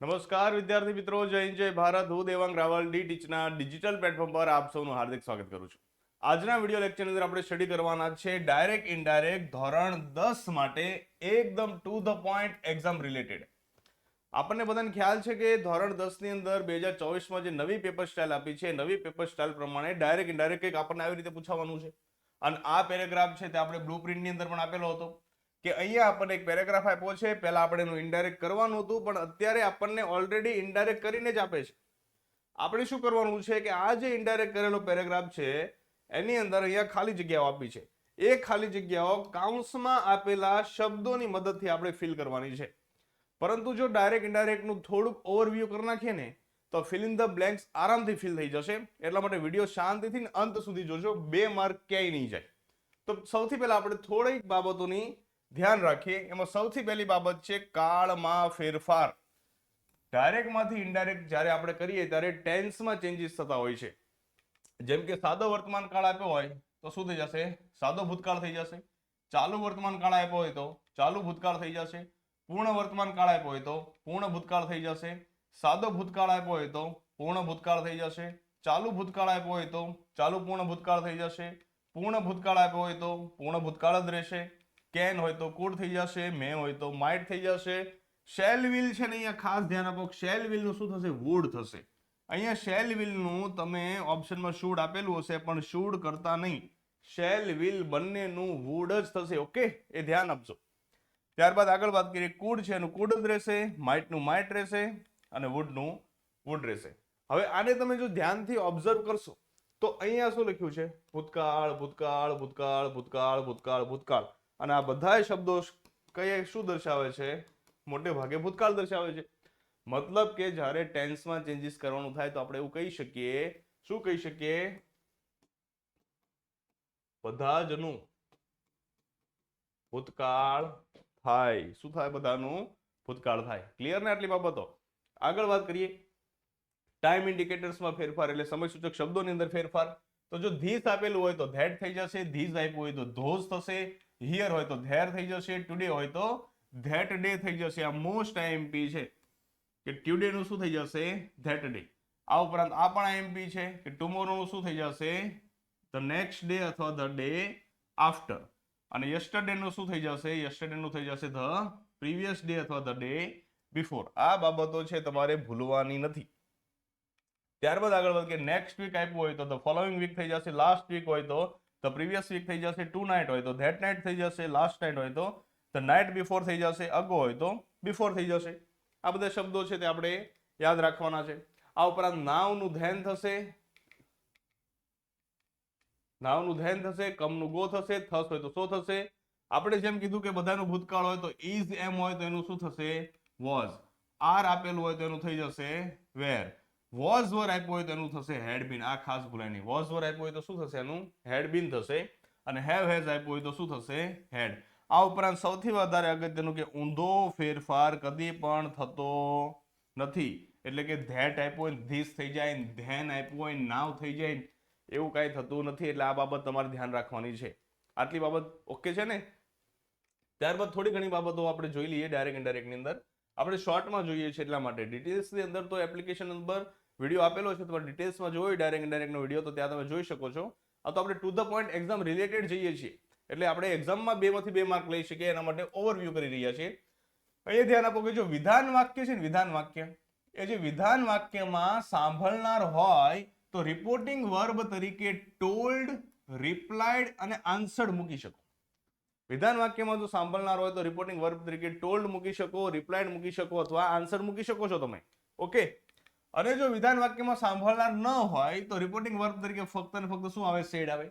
નમસ્કાર વિદ્યાર્થી મિત્રો, જય હિન્દ જય ભારત. હું દેવાંગ રાવલ ડી ટીચના ડિજિટલ પ્લેટફોર્મ પર આપ સૌનું હાર્દિક સ્વાગત કરું છું. આજના વિડીયો લેક્ચરની અંદર આપણે સ્ટડી કરવાના છે ડાયરેક્ટ ઇનડાયરેક્ટ ધોરણ 10 માટે એકદમ to the point exam related. આપણને બધાને ખ્યાલ છે કે ધોરણ 10 ની અંદર 2024માં જે નવી પેપર સ્ટાઇલ આપી છે, નવી પેપર સ્ટાઇલ પ્રમાણે ડાયરેક્ટ ઇનડાયરેક્ટ કંઈક આપણને આવી રીતે પૂછવાનું છે. અને આ પેરેગ્રાફ છે તે આપણે બ્લુપ્રિન્ટની અંદર પણ આપેલો હતો કે અહીંયા આપણને એક પેરેગ્રાફ આપ્યો છે. પહેલા આપણે એનું ઇનડાયરેક્ટ કરવાનું હતું, પણ અત્યારે આપણને ઓલરેડી ઇનડાયરેક્ટ કરીને જ આપે છે. આપણે શું કરવાનું છે કે આ જે ઇનડાયરેક્ટ કરેલો પેરેગ્રાફ છે એની અંદર અહીંયા ખાલી જગ્યાઓ આપી છે. એ ખાલી જગ્યાઓ કાઉન્સમાં આપેલા શબ્દોની મદદથી આપણે ફિલ કરવાની છે. પરંતુ જો ડાયરેક્ટ ઇનડાયરેક્ટનું થોડુંક ઓવરવ્યૂ કરી નાખીએ ને તો ફિલ ઇન ધ બ્લેન્ક્સ આરામથી ફિલ થઈ જશે. એટલા માટે વિડીયો શાંતિથી અંત સુધી જોજો, 2 માર્ક ક્યાંય નહીં જાય. તો સૌથી પહેલા આપણે થોડીક બાબતોની ધ્યાન રાખીએ. એમાં સૌથી પહેલી બાબત છે કાળમાં ફેરફાર. ડાયરેક્ટમાંથી ઇનડાયરેક્ટ જ્યારે આપણે કરીએ ત્યારે ટેન્સમાં ચેન્જીસ થતા હોય છે. જેમ કે સાદો વર્તમાન કાળ આપ્યો હોય તો શું થઈ જશે? સાદો ભૂતકાળ થઈ જશે. ચાલુ વર્તમાન કાળ આપ્યો હોય તો ચાલુ ભૂતકાળ થઈ જશે. પૂર્ણ વર્તમાન કાળ આપ્યો હોય તો પૂર્ણ ભૂતકાળ થઈ જશે. સાદો ભૂતકાળ આપ્યો હોય તો પૂર્ણ ભૂતકાળ થઈ જશે. ચાલુ ભૂતકાળ આપ્યો હોય તો ચાલુ પૂર્ણ ભૂતકાળ થઈ જશે. પૂર્ણ ભૂતકાળ આપ્યો હોય તો પૂર્ણ ભૂતકાળ જ રહેશે. કેન હોય તો કુડ થઈ જશે. મે હોય તો માઇટ થઈ જશે. શેલ વિલ છે ને, અહીંયા ખાસ ધ્યાન આપો, શેલ વિલ નું શું થશે? વુડ થશે. અહીંયા શેલ વિલ નું તમે ઓપ્શનમાં શુડ આપેલું હશે, પણ શુડ કરતા નહીં, શેલ વિલ બંનેનું વુડ જ થશે. ઓકે, એ ધ્યાન આપજો. ત્યારબાદ આગળ વાત કરીએ. કુડ છે એનું કુડ જ રહેશે, માઇટ નું માઇટ રહેશે અને વુડ નું વુડ રહેશે. હવે આને તમે જો ધ્યાનથી ઓબ્ઝર્વ કરશો તો અહીંયા શું લખ્યું છે? ભૂતકાળ, ભૂતકાળ, ભૂતકાળ, ભૂતકાળ, ભૂતકાળ, ભૂતકાળ. અને આ બધા શબ્દો કયા શું દર્શાવે છે? મોટે ભાગે ભૂતકાળ દર્શાવે છે. મતલબ કે જ્યારે ટેન્સમાં ચેન્જીસ કરવાનું થાય તો આપણે એવું કહી શકીએ, શું કહી શકીએ? બધા જનું ભૂતકાળ થાય. શું થાય? બધાનું ભૂતકાળ થાય. ક્લિયર ને આટલી બાબતો? આગળ વાત કરીએ. ટાઈમ ઇન્ડિકેટર્સમાં ફેરફાર એટલે સમય સૂચક શબ્દોની અંદર ફેરફાર. તો જો ધીસ આપેલું હોય તો ધેટ થઈ જશે. ધીસ આપ્યું હોય તો ધોઝ થશે. હિયર હોય તો ધેર થઈ જશે. ટુડે હોય તો ધેટ ડે થઈ જશે. આ મોસ્ટ આઈએમપી છે કે ટુડે નું શું થઈ જશે? That day. આ ઉપરાંત આ પણ આઈએમપી છે કે ટુમોરો નું શું થઈ જશે? ધ નેક્સ્ટ ડે અથવા ધ ડે આફ્ટર. અને યસ્ટરડે નું શું થઈ જશે? યસ્ટરડે નું થઈ જશે ધ પ્રીવિયસ ડે અથવા ધ ડે બિફોર. આ બાબતો છે તમારે ભૂલવાની નથી. ત્યારબાદ આગળ વધ કે નેક્સ્ટ વીક આપ્યું હોય તો ધ ફોલોઈંગ વીક થઈ જશે. લાસ્ટ વીક હોય તો ધ પ્રીવિયસ વીક થઈ જશે. ટુ નાઇટ હોય તો ધેટ નાઇટ થઈ જશે. લાસ્ટ નાઇટ હોય તો ધ નાઇટ બિફોર થઈ જશે. અગો હોય તો બિફોર થઈ જશે. આ બધા શબ્દો છે તે આપણે યાદ રાખવાના છે. આ ઉપરાંત નાવ નું ધેન થશે. નાવ નું ધેન થશે. કમ નું ગો થશે. થસ હોય તો સો થશે. આપણે જેમ કીધું કે બધાનું ભૂતકાળ હોય તો ઇઝ, એમ હોય તો એનું શું થશે? વોઝ. આર આપેલું હોય તો એનું થઈ જશે વેર. વોઝ વર આપ્યું હોય તો એનું થશે હેડ બીન. આ ખાસ ભૂલાય નહીં. વોઝ વર આપ્યું હોય તો શું થશે? એનું હેડ બીન થશે. અને હેવ હેઝ આપ્યું હોય તો શું થશે? હેડ. આ ઉપરાંત સૌથી વધારે અગત્યનું કે ઊંધો ફેરફાર કદી પણ થતો નથી. એટલે કે ધેટ આપ્યું હોય ધીસ થઈ જાય, ધેન આપ્યું હોય નાવ થઈ જાય, એવું કાંઈ થતું નથી. એટલે આ બાબત તમારે ધ્યાન રાખવાની છે. આટલી બાબત ઓકે છે ને? ત્યારબાદ થોડી ઘણી બાબતો આપણે જોઈ લઈએ ડાયરેક્ટ ઇનડાયરેક્ટની અંદર. આપણે શોર્ટમાં જોઈએ છે એટલા માટે. ડિટેલ્સની અંદર તો એપ્લિકેશન નંબર વિડીયો આપેલો છે, તમારે ડિટેલ્સમાં જોયો ડાયરેક્ટ ઇનડાયરેક્ટનો વિડીયો તો ત્યાં તમે જોઈ શકો છો. આ તો આપણે to the point exam related જઈએ છીએ એટલે આપણે એક્ઝામમાં 2 માંથી 2 માર્ક લઈ શકીએ એના માટે ઓવરવ્યૂ કરી રહ્યા છીએ. અહીંયા ધ્યાન આપો કે જો વિધાન વાક્ય છે ને, વિધાન વાક્ય, એ જે વિધાન વાક્યમાં સાંભળનાર હોય તો રિપોર્ટિંગ વર્બ તરીકે ટોલ્ડ, રિપ્લાઇડ અને આન્સર્ડ મૂકી શકો. વિધાન વાક્યમાં જો સાંભળનાર હોય તો રિપોર્ટિંગ વર્બ તરીકે ટોલ્ડ મૂકી શકો, રિપ્લાઇડ મૂકી શકો અથવા આન્સર મૂકી શકો છો તમે. ઓકે. અને જો વિધાન વાક્યમાં સાંભળનાર ન હોય તો રિપોર્ટિંગ વર્બ તરીકે ફક્ત ને ફક્ત શું આવે? સેડ આવે.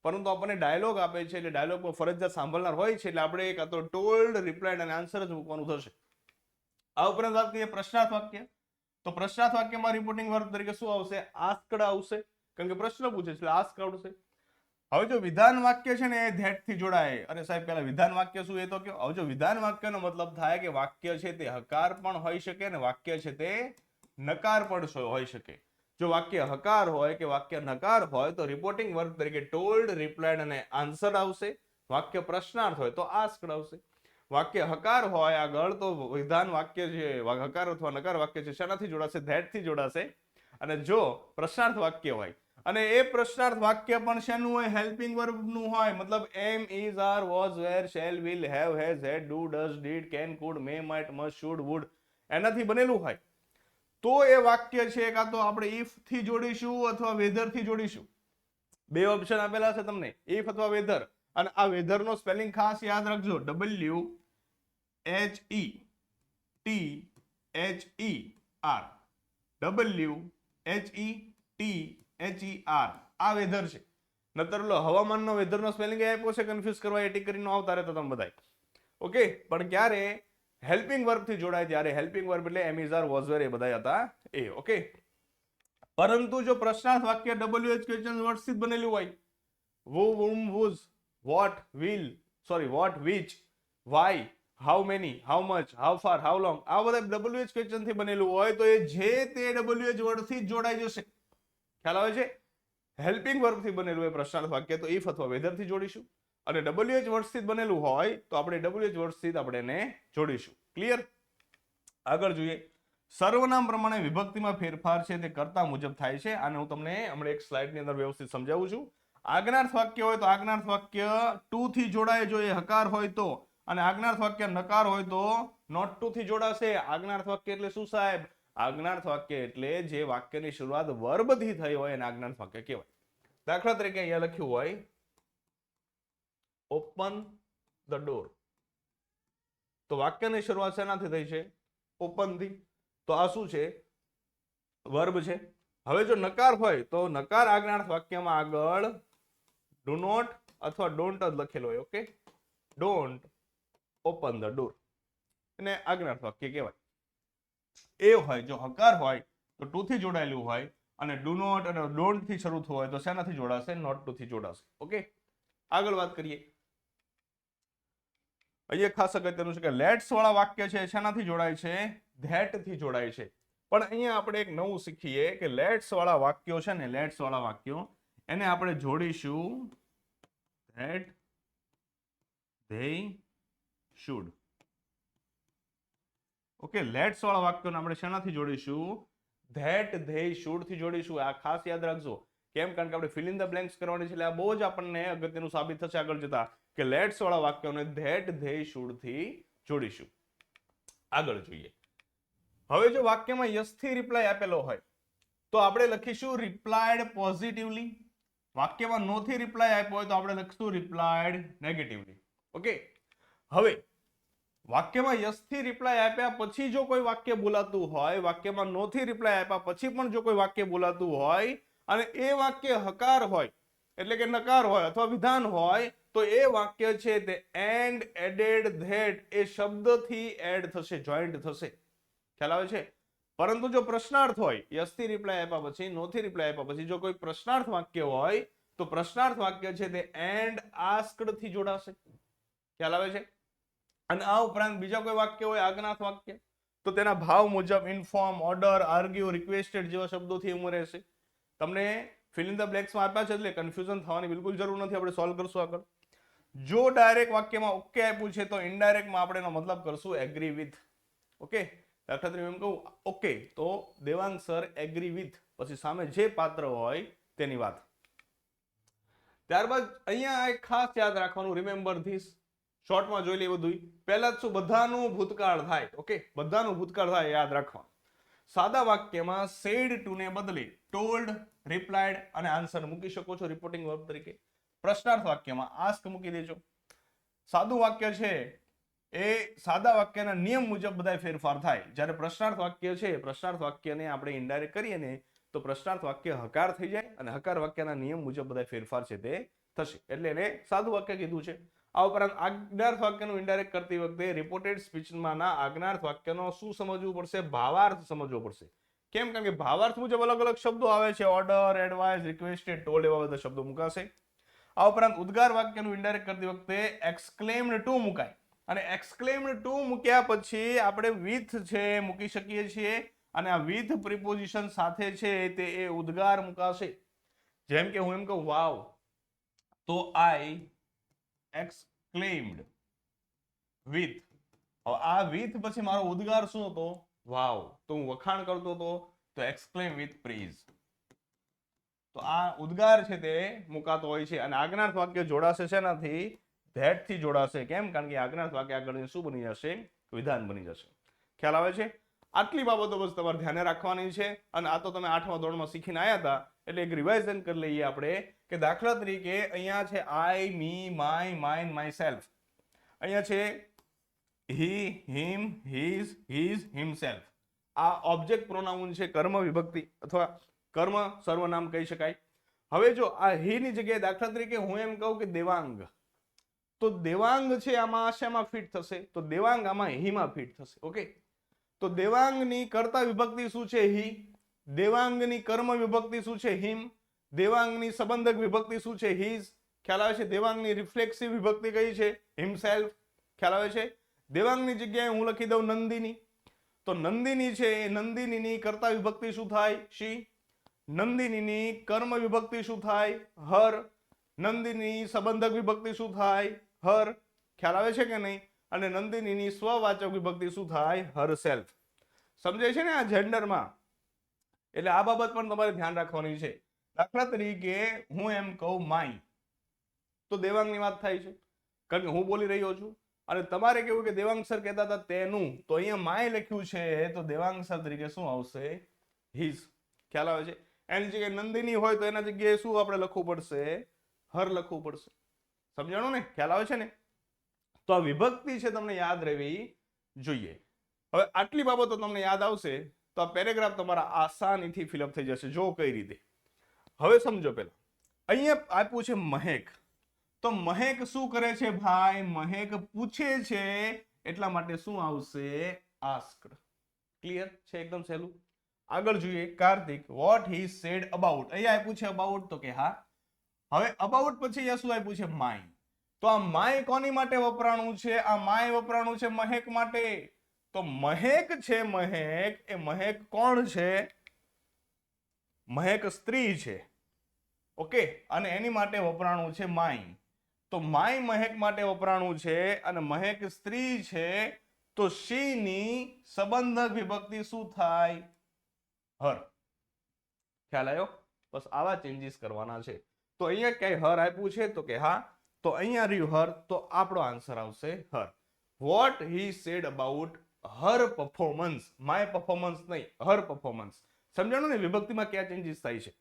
પરંતુ આપણને ડાયલોગ આપે છે એટલે ડાયલોગમાં ફરજિયાત સાંભળનાર હોય છે એટલે આપણે કાં તો ટોલ્ડ, રિપ્લાઇડ અને આન્સર જ મૂકવાનું થશે. આ ઉપરાંત વાત કરીએ પ્રશ્નાર્થ વાક્ય. તો પ્રશ્નાર્થ વાક્યમાં રિપોર્ટિંગ વર્બ તરીકે શું આવશે? આસ્કડ આવશે, કારણ કે પ્રશ્ન પૂછે છે એટલે આસ્ક આવશે. હવે જો વિધાન વાક્ય છે ને એ ધેટ થી જોડાય. અરે સાહેબ પહેલા વિધાન વાક્ય શું એ તો કહો. હવે જો વિધાન વાક્યનો મતલબ થાય કે વાક્ય છે તે હકાર પણ હોઈ શકે ને વાક્ય છે તે નકાર પણ હોઈ શકે. જો વાક્ય હકાર હોય કે વાક્ય નકાર હોય તો રિપોર્ટિંગ વર્બ તરીકે ટોલ્ડ, રિપ્લાઇડ અને આન્સર આવશે. વાક્ય પ્રશ્નાર્થ હોય તો આસ્કડ આવશે. વાક્ય હકાર હોય આગળ તો વિધાન વાક્ય છે હકાર અથવા નકાર વાક્ય છે શેનાથી જોડાશે? ધેટ થી જોડાશે. અને જો પ્રશ્નાર્થ વાક્ય હોય અને એ પ્રશ્નાર્થ વાક્ય પણ શેનું હોય? હેલ્પિંગ વર્બ નું હોય. મતલબ am, is, are, was, were, shall, will, have, has, had, do, does, did, can, could, may, might, must, should, would એનાથી બનેલું હોય તો એ વાક્ય છે કાં તો આપણે ઇફ થી જોડીશું અથવા વેધર થી જોડીશું. બે ઓપ્શન આપેલા છે તમને, ઇફ અથવા વેધર. અને આ વેધર નો સ્પેલિંગ ખાસ યાદ રાખજો, WHETHER, WHETHER આ વેધર છે. નતર હવામાનનો વેધરનો સ્પેલિંગ આપ્યો છે કન્ફ્યુઝ કરવા, એટી કરીને આવતા રહેતા તમે બધા. ઓકે, પણ ક્યારે હેલ્પિંગ વર્બ થી જોડાય ત્યારે હેલ્પિંગ વર્બ એટલે એમ, ઇઝ, આર, વોઝ, વેર એ બધા હતા એ. ઓકે, પરંતુ જો પ્રશ્નાર્થ વાક્ય WH ક્વેશ્ચન વર્ડ્સ થી બનેલું હોય, who, whom, whose, what, will, what, which, why, how many, how much, how far, how long આ બધા WH ક્વેશ્ચન થી બનેલું હોય તો એ જે તે WH વર્ડ થી જ જોડાઈ જશે. ખ્યાલ આવે છે? હેલ્પિંગ વર્બ થી બનેલું હોય પ્રશ્નાર્થ વાક્ય તો ઇફ અથવા વેધર થી જોડીશું, અને WH વર્ડ્સ થી બનેલું હોય તો આપણે WH વર્ડ્સ થી આપણે એને જોડીશું. ક્લિયર? આગળ જોઈએ. સર્વનામ પ્રમાણે વિભક્તિમાં ફેરફાર છે તે કર્તા મુજબ થાય છે. અને હું તમને હમણાં એક સ્લાઇડની અંદર વ્યવસ્થિત સમજાવું છું. આજ્ઞાર્થ વાક્ય હોય તો આજ્ઞાર્થ વાક્ય ટુ થી જોડાય જો એ હકાર હોય તો, અને આજ્ઞાર્થ વાક્ય નકાર હોય તો નોટ ટુ થી જોડાશે. આજ્ઞાર્થ વાક્ય એટલે શું સાહેબ? આજ્ઞાર્થ વાક્ય એટલે જે વાક્યની શરૂઆત વર્બ થી થઈ હોય એને આજ્ઞાર્થ વાક્ય કહેવાય. દાખલા તરીકે અહીંયા લખ્યું હોય ઓપન ધ ડોર, તો વાક્યની શરૂઆત શેનાથી થઈ છે? ઓપન થી. તો આ શું છે? વર્બ છે. હવે જો નકાર હોય તો નકાર આજ્ઞાર્થ વાક્યમાં આગળ ડુ નોટ અથવા ડોન્ટ જ લખેલો હોય. Okay, don't open the door એને આજ્ઞાર્થ વાક્ય કહેવાય. એ હોય જો હકાર હોય તો ટુ થી જોડાયેલું હોય, અને ડુ નોટ અને ડોન્ટ થી શરૂ થયું હોય તો શેનાથી જોડાશે? નોટ ટુ થી જોડાશે. ઓકે, આગળ વાત કરીએ. અહીંયા ખાસ અગત્યનું છે કે લેટ્સ વાળા વાક્ય છે શેનાથી જોડાય છે? ધેટ થી જોડાય છે. પણ અહીંયા આપણે એક નવું શીખીએ કે લેટ્સ વાળા વાક્યો છે ને, લેટ્સ વાળા વાક્યો એને આપણે જોડીશું that, they, should. Okay, let's વાળા વાક્યોને આપણે શેનાથી જોડીશું? ધેટ, ધે, શુડ થી જોડીશું. આ ખાસ યાદ રાખજો. કેમ? કારણ કે આપણે ફિલ ઇન ધ બ્લેન્ક્સ કરવાની છે એટલે આ બહુ જ આપણને અગત્યનું સાબિત થશે આગળ જતા કે લેટ્સ વાળા વાક્યોને ધેટ, ધે, શુડ થી જોડીશું. આગળ જોઈએ. હવે જો વાક્યમાં યસ થી રિપ્લાય આપેલો હોય તો આપણે લખીશું રિપ્લાયડ પોઝિટિવલી. વાક્યમાં નો થી રિપ્લાય આપ્યો હોય તો આપણે લખીશું રિપ્લાયડ નેગેટિવલી. ઓકે, હવે વાક્યમાં યસ થી રિપ્લાય આપ્યા પછી જો કોઈ વાક્ય બોલાતું હોય, વાક્યમાં નો થી રિપ્લાય આપ્યા પછી પણ જો કોઈ વાક્ય બોલાતું હોય અને એ વાક્ય હકાર હોય એટલે કે નકાર હોય અથવા વિધાન હોય તો એ વાક્ય છે તે એન્ડ, એડેડ, ધેટ એ શબ્દથી એડ થશે, જોઈન્ટ થશે. ખ્યાલ આવે છે? પરંતુ જો પ્રશ્નાર્થ હોય, યસ થી રિપ્લાય આપ્યા પછી, નો થી રિપ્લાય આપ્યા પછી જો કોઈ પ્રશ્નાર્થ વાક્ય હોય તો પ્રશ્નાર્થ વાક્ય છે તે એન્ડ, આસ્ક્ડ થી જોડાશે. ખ્યાલ આવે છે? અને આ ઉપરાંત બીજા કોઈ વાક્ય હોય આજ્ઞાર્થ વાક્ય તો તેના ભાવ મુજબ ઇન્ફોર્મ, ઓર્ડર, આર્ગ્યુ, રિક્વેસ્ટેડ જેવા શબ્દોથી ઉમેરે છે. તમને ફિલ ઇન ધ બ્લેન્ક્સમાં આપ્યા છે એટલે કન્ફ્યુઝન થવાની બિલકુલ જરૂર નથી. આપણે સોલ્વ કરશું આગળ. જો ડાયરેક્ટ વાક્યમાં ઓકે આપ્યું છે તો ઇનડાયરેક્ટમાં આપણે એનો મતલબ કરશું એગ્રી વિથ. ઓકે, દાખલા તરીકે એમ કહું ઓકે તો દેવાંગ સર એગ્રી વિથ, પછી સામે જે પાત્ર હોય તેની વાત. ત્યારબાદ અહીંયા એક ખાસ યાદ રાખવાનું, રિમેમ્બર ધીસ. શોર્ટમાં જોઈ લઈએ બધું. પહેલા જ શું? બધાનું ભૂતકાળ થાય. ઓકે, બધાનું ભૂતકાળ થાય યાદ રાખવા. સાદા વાક્યમાં સેડ ટુ ને બદલે ટોલ્ડ, રિપ્લાયડ અને આન્સર મૂકી શકો છો રિપોર્ટિંગ વર્બ તરીકે. પ્રશ્નાર્થ વાક્યમાં આસ્ક મૂકી દેજો. સાદું વાક્ય છે એ સાદા વાક્યના નિયમ મુજબ બધા ફેરફાર થાય. જ્યારે પ્રશ્નાર્થ વાક્ય છે, પ્રશ્નાર્થ વાક્યને આપણે ઇનડાયરેક્ટ કરીએ ને તો પ્રશ્નાર્થ વાક્ય હકાર થઈ જાય અને હકાર વાક્યના નિયમ મુજબ બધા ફેરફાર છે તે થશે. એટલે એને સાદું વાક્ય કીધું છે. આ ઉપરાંત આજ્ઞાર્થ વાક્યનું ઇનડાયરેક્ટ કરતી વખતે રિપોર્ટેડ સ્પીચમાંના આજ્ઞાર્થ વાક્યનો શું સમજવું પડશે? ભાવાર્થ સમજવો પડશે. કેમ? કારણ કે ભાવાર્થ મુજબ અલગ અલગ શબ્દો આવે છે. ઓર્ડર, એડવાઇસ, રિક્વેસ્ટેડ, ટોલ્ડ એવા બધા શબ્દો મુકાશે. આ ઉપરાંત ઉદ્ગાર વાક્યનું ઇનડાયરેક્ટ કરતી વખતે એક્સક્લેમ્ડ ટુ મુકાય, અને એક્સક્લેમ્ડ ટુ મૂક્યા પછી આપણે વિથ છે મૂકી શકીએ છીએ, અને આ વિથ પ્રિપોઝિશન સાથે છે તે એ ઉદ્ગાર મુકાશે. જેમ કે હું એમ કહું વાવ તો આઈ exclaimed. વિથ. હવે આ વિથ પછી મારો ઉદ્ગાર શું હતો? વાવ. તો હું વખાણ કરતો હતો તો એક્સક્લેમ વિથ પ્રીઝ. તો આ ઉદ્ગાર છે તે મુકાતો હોય છે અને આજ્ઞાર્થ વાક્ય જોડાશે શેનાથી? ધેટ થી જોડાશે. કેમ? કારણ કે આજ્ઞાર્થ વાક્ય આગળ શું બની જશે? વિધાન બની જશે. ખ્યાલ આવે છે? આટલી બાબતો બસ તમારે ધ્યાને રાખવાની છે અને આ તો તમે 8મા ધોરણમાં શીખીને આવ્યા હતા એટલે એક રિવાઇઝન કરી લઈએ આપણે કે દાખલા તરીકે અહીંયા છે આઈ, મી, માય, માઇન, માય સેલ્ફ. અહીંયા છે હી, હિમ, હિઝ, હિઝ, હિમસેલ્ફ. આ ઓબ્જેક્ટ પ્રોનાઉન છે, કર્મ વિભક્તિ અથવા કર્મ સર્વનામ કહી શકાય. હવે જો આ હી ની જગ્યાએ દાખલા તરીકે હું એમ કહું કે દેવાંગ, તો દેવાંગ છે આમાં શેમાં ફિટ થશે? તો દેવાંગ આમાં હીમાં ફિટ થશે. ઓકે, તો દેવાંગની કર્તા વિભક્તિ શું છે? હી. દેવાંગની કર્મ વિભક્તિ શું છે? હિમ. દેવાંગની સંબંધક વિભક્તિ શું છે? હિઝ. ખ્યાલ આવે છે? દેવાંગની રિફ્લેક્સિવ વિભક્તિ કઈ છે? હિમસેલ્ફ. ખ્યાલ આવે છે? દેવાંગની જગ્યાએ હું લખી દઉં નંદિની. તો નંદિની છે, નંદિનીની કર્તા વિભક્તિ શું થાય? શી. નંદિનીની કર્મ વિભક્તિ શું થાય? હર. નંદિની સંબંધક વિભક્તિ શું થાય? હર. ખ્યાલ આવે છે કે નહીં? અને નંદિનીની સ્વવાચક વિભક્તિ શું થાય? હર સેલ્ફ. સમજાય છે ને આ જેન્ડરમાં? એટલે આ બાબત પણ તમારે ધ્યાન રાખવાની છે. દાખલા તરીકે હું એમ કહું માય, તો દેવાંગની વાત થાય છે કારણ કે હું બોલી રહ્યો છું અને તમારે કેવું કે દેવાંગ સર કહેતા હતા તેનું, તો અહીંયા માય લખ્યું છે તો દેવાંગ સર તરીકે શું આવશે? હિઝ. ખ્યાલ આવે છે? એની જગ્યાએ નંદિની હોય તો એના જગ્યાએ શું આપણે લખવું પડશે? હર લખવું પડશે. સમજાણું ને? ખ્યાલ આવે છે ને? તો આ વિભક્તિ છે તમને યાદ રહેવી જોઈએ. હવે આટલી બાબતો તમને યાદ આવશે તો આ પેરેગ્રાફ તમારા આસાનીથી ફિલઅપ થઈ જશે. જો કઈ રીતે, હવે સમજો. પેલા અહીંયા આપ્યું છે મહેક, તો મહેક શું કરે છે ભાઈ? મહેક પૂછે છે, એટલા માટે શું આવશે? આસ્ક્ડ. ક્લિયર છે? એકદમ સહેલું. આગળ જોઈએ. Kartik, vote he said about. અહીંયા આપ્યું છે અબાઉટ, તો કે હા. હવે અબાઉટ પછી અહીંયા શું આપ્યું છે? માય. તો આ માય કોની માટે વપરાણું છે? આ માય વપરાણું છે મહેક માટે. તો મહેક છે, મહેક એ મહેક કોણ છે? મહેક સ્ત્રી છે. ઓકે, અને એની માટે વપરાણું છે માય. તો માય મહેક માટે વપરાણું છે અને મહેક સ્ત્રી છે, તો શી ની સંબંધક વિભક્તિ શું થાય? હર. ખ્યાલ આવ્યો? બસ આવા ચેન્જીસ કરવાના છે. તો અહીંયા કઈ હર આપ્યું છે તો કે હા, તો અહીંયા રહ્યું હર, તો આપણો આન્સર આવશે her. What he said about her performance. My performance નહીં, હર પરફોર્મન્સ. સમજાણું ને વિભક્તિમાં ક્યાં ચેન્જીસ થાય છે?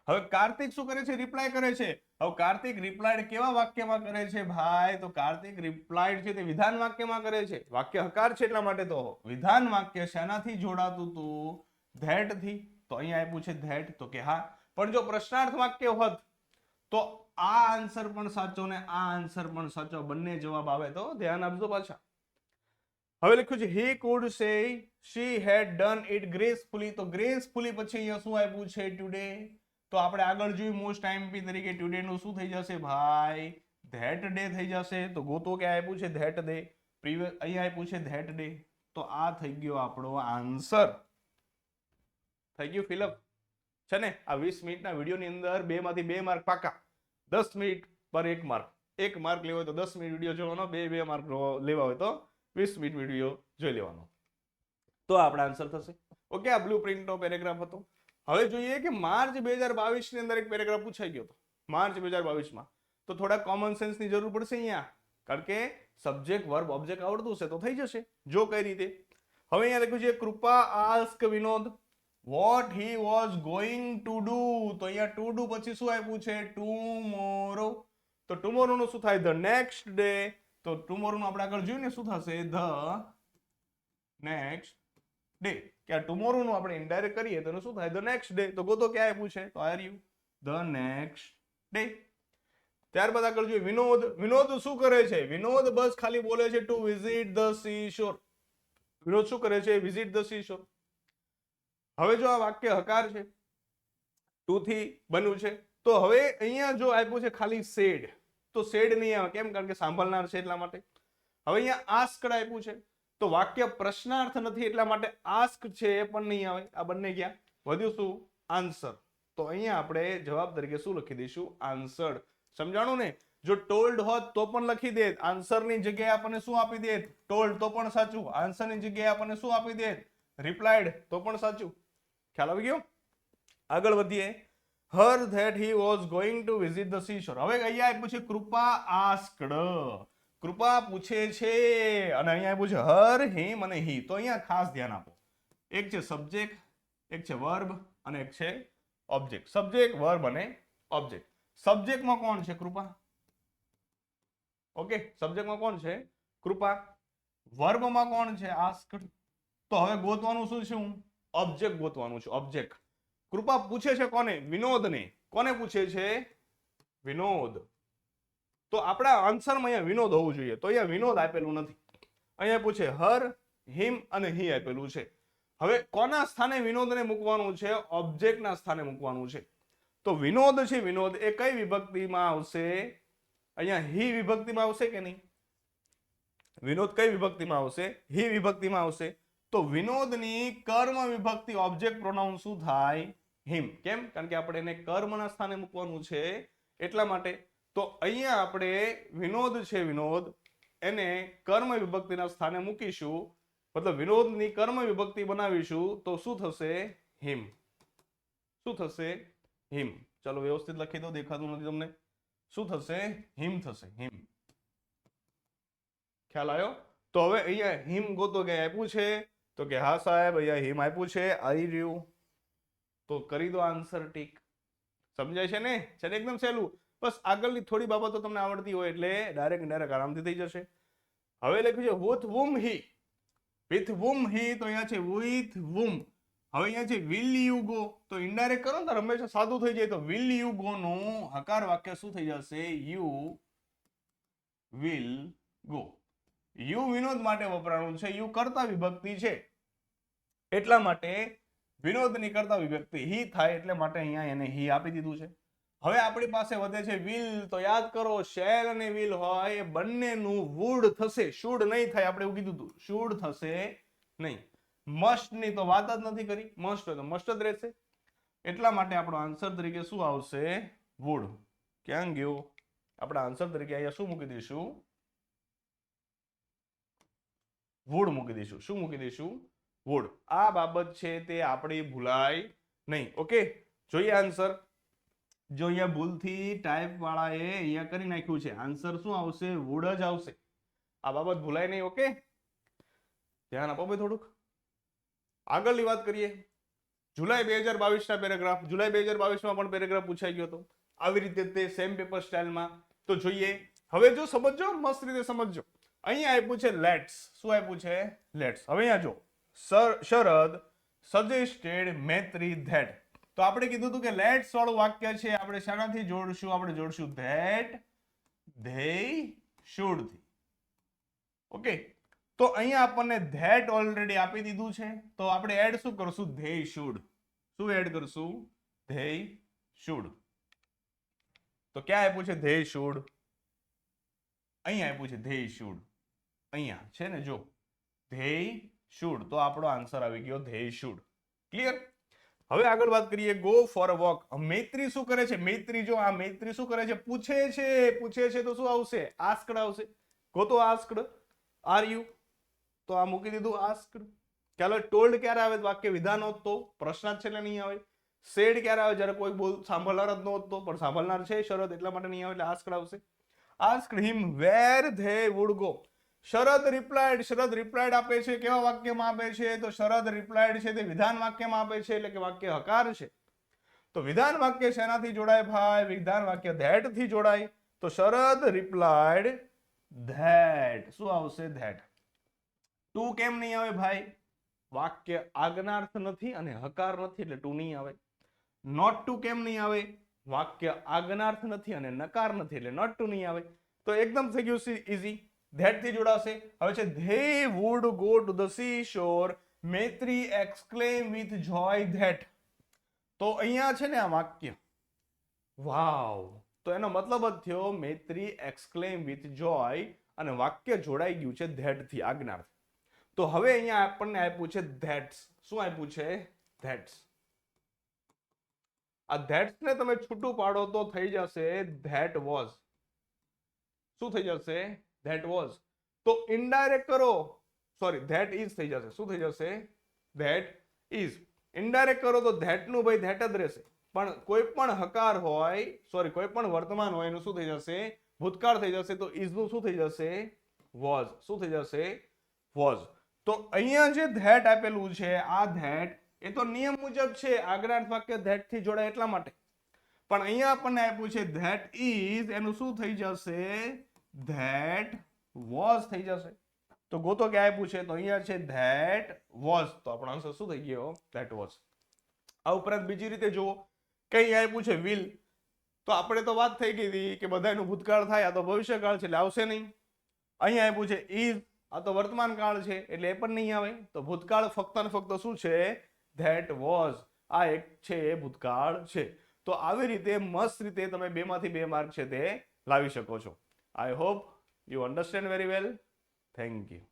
હવે કાર્તિક શું કરે છે? રિપ્લાય કરે છે. હવે કાર્તિક રિપ્લાય કેવા વાક્યમાં કરે છે ભાઈ? તો કાર્તિક રિપ્લાય છે તે વિધાન વાક્યમાં કરે છે. વાક્ય હકાર છે એટલા માટે તો વિધાન વાક્ય શેનાથી જોડાતું હતું? ધેટ થી. તો અહીંયા આપ્યું છે ધેટ, તો કે હા. પણ જો પ્રશ્નાર્થ વાક્ય હોત તો આ આન્સર પણ સાચો ને આ આન્સર પણ સાચો, બંને જવાબ આવે તો ધ્યાન આપજો પાછા. હવે લખ્યું છે he could say she had done it gracefully. તો gracefully પછી અહીંયા શું આપ્યું છે? ટુડે. તો આપણે આગળ જોયું મોસ્ટ આઈએમપી તરીકે ટુડે નું શું થઈ જશે ભાઈ? ધેટ ડે થઈ જશે. તો ગોતો ક્યાં આપ્યું છે? That day. પ્રીવિયસ અહીંયા આપ્યું છે ધેટ ડે. તો આ થઈ ગયો આપણો આન્સર. થઈ ગયું ફિલઅપ છે ને? આ 20 મિનિટના વિડીયોની અંદર 2 માંથી 2 માર્ક પાકા. 10 મિનિટ પર 1 માર્ક. 1 માર્ક લેવો હોય તો 10 મિનિટ વિડીયો જોવાનો, 2 માર્ક લેવા હોય તો 20 મિનિટ વિડીયો જોઈ લેવાનો. તો આપણા આન્સર થશે. ઓકે, આ બ્લુ પ્રિન્ટનો પેરેગ્રાફ હતો. હવે જોઈએ કે માર્ચ 2022 ની અંદર એક પેરેગ્રાફ પૂછાઈ ગયો હતો. માર્ચ 2022 માં તો થોડા કોમન સેન્સ ની જરૂર પડશે અહીંયા, કારણ કે સબ્જેક્ટ વર્બ ઓબ્જેક્ટ આવડતું હશે તો થઈ જશે. જો કઈ રીતે, હવે અહીંયા લખ્યું છે Krupa ask Vinod what he was going to do. તો અહીંયા ટુ ડુ પછી શું આપ્યું છે? ટુમોરો. તો ટુમોરો નું શું થાય? The next day. તો ટુમોરો નું આપણે આગળ જોયું ને શું થશે? The next day. કે ટુમોરો નું આપણે ઇનડાયરેક્ટ કરીએ તો શું થાય? The next day. તો ગોતો ક્યાં આપ્યું છે? તો આ રહ્યું ધ નેક્સ્ટ ડે. ત્યારબાદ આગળ જોઈએ વિનોદ. વિનોદ શું કરે છે? વિનોદ બસ ખાલી બોલે છે to visit the seashore. Vinod શું કરે છે? Visit the seashore. હવે જો આ વાક્ય હકાર છે, ટુ થી બન્યું છે, તો હવે અહીંયા જો આપ્યું છે ખાલી સેડ, તો સેડ નહીં આવે. કેમ? કારણ કે સાંભળનાર છે એટલા માટે. હવે અહીંયા આસ્કડ આપ્યું છે તો વાક્ય પ્રશ્નાર્થ નથી એટલા માટે આસ્ક છે એ પણ નહીં આવે. આ બંને ગયા, વધ્યું શું? આન્સર. તો અહીંયા આપણે જવાબ તરીકે શું લખી દઈશું? આન્સર્ડ. સમજાણું ને? જો ટોલ્ડ હોત તો પણ લખી દે, આન્સરની જગ્યાએ આપણને શું આપી દે, ટોલ્ડ, તો પણ સાચું. આન્સરની જગ્યાએ આપણને શું આપી દે, રિપ્લાઇડ, તો પણ સાચું. ખ્યાલ આવી ગયો? આગળ વધીએ. હર that he was going to visit the seashore. હવે અહીંયા આપ્યું છે કૃપા આસ્કડ, કૃપા પૂછે છે, અને અહીંયા આપ્યું છે હર, હિમ અને હી. તો અહીંયા ખાસ ધ્યાન આપો, એક છે સબ્જેક્ટ, એક છે વર્બ અને એક છે ઓબ્જેક્ટ. સબ્જેક્ટ, વર્બ અને ઓબ્જેક્ટ. સબ્જેક્ટમાં કોણ છે? કૃપા. ઓકે, સબ્જેક્ટમાં કોણ છે? કૃપા. વર્બમાં કોણ છે? આસ્કડ. તો હવે ગોતવાનું શું છે? હું ઓબ્જેક્ટ ગોતવાનું છે, ઓબ્જેક્ટ. કૃપા પૂછે છે કોને? વિનોદને. કોને પૂછે છે? વિનોદ. તો આપણા આન્સરમાં અહીંયા વિનોદ હોવું જોઈએ, તો અહીંયા વિનોદ આપેલું નથી. અહીંયા પૂછે હર, હિમ અને હી આપેલું છે. હવે કોના સ્થાને વિનોદને મૂકવાનું છે? ઓબ્જેક્ટના સ્થાને મૂકવાનું છે. તો વિનોદ છે, વિનોદ એ કઈ વિભક્તિમાં આવશે? અહીંયા હી વિભક્તિમાં આવશે કે નહીં? વિનોદ કઈ વિભક્તિમાં આવશે? હી વિભક્તિમાં આવશે. તો વિનોદની કર્મ વિભક્તિ ઓબ્જેક્ટ પ્રોનાઉન શું થાય? હિમ. કેમ? કારણ કે આપણે એને કર્મના સ્થાને મૂકવાનું છે એટલા માટે. તો અહીંયા આપણે વિનોદ છે, વિનોદ, એને કર્મ વિભક્તિના સ્થાને મૂકીશું, મતલબ વિનોદની કર્મ વિભક્તિ બનાવીશું, તો શું થશે? હિમ. શું થશે? હિમ. ચલો વ્યવસ્થિત લખી દો, દેખાતું નથી તમને. શું થશે? હિમ થશે, હિમ. ખ્યાલ આવ્યો? તો હવે અહીંયા હિમ ગોતો કે આપ્યું છે, તો કે હા સાહેબ અહીંયા હિમ આપ્યું છે, આવી રહ્યું. તો કરી દો આન્સર ટીક. સમજાય છે ને? છે ને? એકદમ સહેલું. બસ આગળની થોડી બાબતો તમને આવડતી હોય એટલે ડાયરેક્ટ ઇનડાયરેક્ટ આરામથી થઈ જશે. હવે લખ્યું છે with whom he. with whom he, તો અહીંયા છે with whom. હવે અહીંયા છે will you go, તો ઇનડાયરેક્ટ કરો ને તો હંમેશા સાદું થઈ જાય. તો will you go નું હકાર વાક્ય શું થઈ જશે? you will go. You Vinod માટે વપરાણું છે, યુ કર્તા વિભક્તિ છે એટલા માટે વિનોદની કર્તા વિભક્તિ હી થાય, એટલે માટે અહીંયા એને હી આપી દીધું છે. હવે આપણી પાસે વધે છે વિલ. તો યાદ કરો, શેલ અને વિલ હોય એ બંનેનું વુડ થશે, શુડ નહીં થાય. આપણે એવું કીધું હતું, શુડ થશે નહીં. મસ્ટ ની તો વાત જ નથી કરી, મસ્ટ હોય તો મસ્ટ જ રહેશે. એટલા માટે આપણો આન્સર તરીકે શું આવશે? વુડ. ક્યાં ગયો? આપણા આન્સર તરીકે અહીંયા શું મૂકી દઈશું? વુડ મૂકી દઈશું. શું મૂકી દઈશું? વુડ. આ બાબત છે તે આપણી ભૂલાય નહીં. ઓકે, જોઈએ આન્સર. જો અહીંયા ભૂલથી ટાઈપ વાળાએ અહીંયા કરી નાખ્યું છે, આન્સર શું આવશે? વુડ જ આવશે. આ બાબત ભૂલાય નહીં. ઓકે, ધ્યાન આપો ભાઈ થોડુંક. આગળની વાત કરીએ. જુલાઈ 2022 ના પેરેગ્રાફ. જુલાઈ 2022 માં પણ પેરેગ્રાફ પૂછાઈ ગયો હતો આવી રીતે, તે સેમ પેપર સ્ટાઇલમાં. તો જોઈએ. હવે જો સમજો, મસ્ત રીતે સમજો. અહીંયા આપ્યું છે લેટ્સ. શું આપ્યું છે? લેટ્સ. હવે અહીંયા જો શરદ સજેસ્ટેડ મૈત્રી ધેટ. તો આપણે કીધું હતું કે લેટ્સ વાળું વાક્ય છે, આપણે શાનાથી જોડશું? આપણે જોડશું ધેટ, ધેય, શુડ થી. ઓકે, તો અહીંયા આપણને ધેટ ઓલરેડી આપી દીધું છે, તો આપણે એડ શું કરશું? They should. શું એડ કરશું? They should. તો ક્યાં આપ્યું છે? They should. અહીંયા આપ્યું છે ધેય શુડ. અહીંયા છે ને, જો ધેય શુડ. તો આપણો આન્સર આવી ગયો ધેય શુડ. ક્લિયર? હવે આગળ વાત કરીએ. Go for a walk. Maitri શું કરે છે? મૈત્રી, જો આ મૈત્રી શું કરે છે? પૂછે છે. પૂછે છે તો શું આવશે? આસ્કડ આવશે. ગોતો આસ્કડ. Are you. તો આ મૂકી દીધું આસ્કડ. ચાલો, ટોલ્ડ ક્યારે આવે? વાક્ય વિધાન હોત તો, પ્રશ્ન છે એટલે નહીં આવે. સેડ ક્યારે આવે? જ્યારે કોઈ સાંભળનાર જ ન હોત તો, પણ સાંભળનાર છે શરદ, એટલા માટે નહીં આવે, એટલે આસ્કડ આવશે. Asked him where they would go. Sharad replied. Sharad replied આપે છે. કેવા વાક્યમાં આપે છે? તો શરદ રિપ્લાઇડ છે તે વિધાન વાક્યમાં આપે છે, એટલે કે વાક્ય હકાર છે. તો વિધાન વાક્ય શેનાથી જોડાય ભાઈ? વિધાન વાક્ય ધેટ થી જોડાય. તો શરદ રિપ્લાઇડ ધેટ. શું આવશે? ધેટ. ટુ કેમ નહીં આવે ભાઈ? વાક્ય આજ્ઞાર્થ નથી અને હકાર નથી, એટલે ટુ નહીં આવે. નોટ ટુ કેમ નહીં આવે? વાક્ય આજ્ઞાર્થ નથી અને નકાર નથી, એટલે નોટ ટુ નહીં આવે. તો એકદમ થઈ ગયું ઈઝી. ધેટ થી જોડાશે. હવે છે they would go to the seashore. Maitri exclaim with joy that. તો અહીંયા છે ને આ વાક્ય વાવ, તો એનો મતલબ જ થયો મૈત્રી exclaim with joy, અને વાક્ય જોડાઈ ગયું છે that થી, આજ્ઞાર્થ. તો હવે અહીંયા આપણને આપ્યું છે that's. શું આપ્યું છે? that's. આ that's ને તમે છૂટું પાડો તો થઈ જશે that was. શું થઈ જશે ધેટ વોઝ. તો ઇનડાયરેક્ટ કરો, સોરી ધેટ ઇઝ થઈ જશે. શું થઈ જશે ધેટ ઇઝ. ઇનડાયરેક્ટ કરો તો ધેટ નું ભાઈ ધેટ જ રહેશે, પણ કોઈ પણ હકાર હોય, સોરી કોઈ પણ વર્તમાન હોય એનું શું થઈ જશે ભૂતકાળ થઈ જશે. તો ઇઝ નું શું થઈ જશે વોઝ. શું થઈ જશે વોઝ. તો અહીંયા જે ધેટ આપેલું છે આ ધેટ એ તો નિયમ મુજબ છે, આજ્ઞાર્થ વાક્ય ધેટ થી જોડાય એટલા માટે, પણ અહીંયા આપણને આપ્યું છે ધેટ ઇઝ, એનું શું થઈ જશે ધેટ વોઝ થઈ જશે. તો ગોતો ક્યાં આપ્યું છે તો અહીંયા છે ધેટ વોઝ, તો આપણો આન્સર શું થઈ ગયો ધેટ વોઝ. આ ઉપરાંત બીજી રીતે જુઓ, કઈ આપ્યું છે વિલ, તો આપણે તો વાત થઈ ગઈ હતી કે બધાનું ભૂતકાળ થાય, આ તો ભવિષ્યકાળ છે એટલે આવશે નહીં. અહીંયા આપ્યું છે ઇઝ, આ તો વર્તમાન કાળ છે એટલે એ પણ નહીં આવે. તો ભૂતકાળ ફક્ત ને ફક્ત શું છે ધેટ વોઝ, આ એક છે એ ભૂતકાળ છે. તો આવી રીતે મસ્ત રીતે તમે 2 માંથી 2 માર્ક છે તે લાવી શકો છો. I hope you understand very well. Thank you.